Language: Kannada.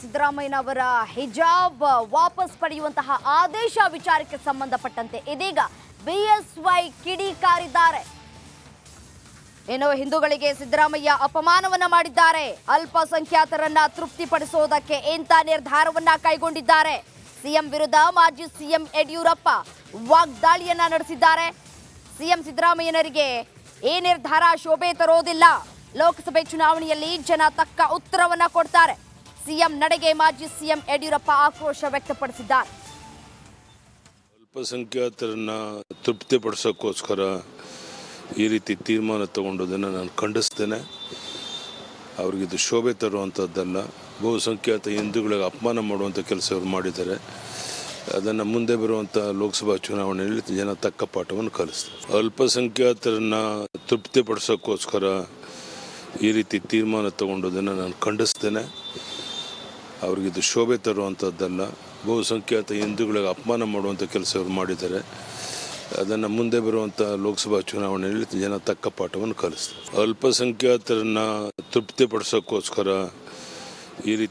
ಸಿದ್ದರಾಮಯ್ಯನವರ ಹಿಜಾಬ್ ವಾಪಸ್ ಪಡೆಯುವಂತಹ ಆದೇಶ ವಿಚಾರಕ್ಕೆ ಸಂಬಂಧಪಟ್ಟಂತೆ ಇದೀಗ ಬಿಎಸ್ವೈ ಕಿಡಿಕಾರಿದ್ದಾರೆ. ಏನು ಹಿಂದೂಗಳಿಗೆ ಸಿದ್ದರಾಮಯ್ಯ ಅಪಮಾನವನ್ನ ಮಾಡಿದ್ದಾರೆ, ಅಲ್ಪಸಂಖ್ಯಾತರನ್ನ ತೃಪ್ತಿಪಡಿಸೋದಕ್ಕೆ ಇಂಥ ನಿರ್ಧಾರವನ್ನ ಕೈಗೊಂಡಿದ್ದಾರೆ. ಸಿಎಂ ವಿರುದ್ಧ ಮಾಜಿ ಸಿಎಂ ಯಡಿಯೂರಪ್ಪ ವಾಗ್ದಾಳಿಯನ್ನ ನಡೆಸಿದ್ದಾರೆ. ಸಿಎಂ ಸಿದ್ದರಾಮಯ್ಯನವರಿಗೆ ಈ ನಿರ್ಧಾರ ಶೋಭೆ ತರೋದಿಲ್ಲ, ಲೋಕಸಭೆ ಚುನಾವಣೆಯಲ್ಲಿ ಜನ ತಕ್ಕ ಉತ್ತರವನ್ನ ಕೊಡ್ತಾರೆ. ಸಿಎಂ ನಡೆಗೆ ಮಾಜಿ ಸಿಎಂ ಯಡಿಯೂರಪ್ಪ ಆಕ್ರೋಶ ವ್ಯಕ್ತಪಡಿಸಿದ್ದಾರೆ. ಅಲ್ಪಸಂಖ್ಯಾತರನ್ನ ತೃಪ್ತಿಪಡಿಸೋಕ್ಕೋಸ್ಕರ ಈ ರೀತಿ ತೀರ್ಮಾನ ತಗೊಂಡದನ್ನು ನಾನು ಖಂಡಿಸ್ತೇನೆ. ಅವ್ರಿಗಿದು ಶೋಭೆ ತರುವಂಥದ್ದಲ್ಲ. ಬಹುಸಂಖ್ಯಾತ ಹಿಂದೂಗಳಿಗೆ ಅಪಮಾನ ಮಾಡುವಂಥ ಕೆಲಸ ಅವರು ಮಾಡಿದ್ದಾರೆ. ಅದನ್ನು ಮುಂದೆ ಬರುವಂಥ ಲೋಕಸಭಾ ಚುನಾವಣೆಯಲ್ಲಿ ಜನ ತಕ್ಕ ಪಾಠವನ್ನು ಕಲಿಸ್ತಾರೆ. ಅಲ್ಪಸಂಖ್ಯಾತರನ್ನ ತೃಪ್ತಿಪಡಿಸೋಕ್ಕೋಸ್ಕರ ಈ ರೀತಿ ತೀರ್ಮಾನ ತಗೊಂಡದನ್ನು ನಾನು ಖಂಡಿಸ್ತೇನೆ. ಅವ್ರಿಗಿದು ಶೋಭೆ ತರುವಂಥದ್ದಲ್ಲ. ಬಹುಸಂಖ್ಯಾತ ಹಿಂದೂಗಳಿಗೆ ಅಪಮಾನ ಮಾಡುವಂಥ ಕೆಲಸ ಅವರು ಮಾಡಿದ್ದಾರೆ. ಅದನ್ನು ಮುಂದೆ ಬರುವಂಥ ಲೋಕಸಭಾ ಚುನಾವಣೆಯಲ್ಲಿ ಜನ ತಕ್ಕ ಪಾಠವನ್ನು ಕಲಿಸ್ತಾರೆ. ಅಲ್ಪಸಂಖ್ಯಾತರನ್ನ ತೃಪ್ತಿಪಡಿಸೋಕ್ಕೋಸ್ಕರ ಈ ರೀತಿ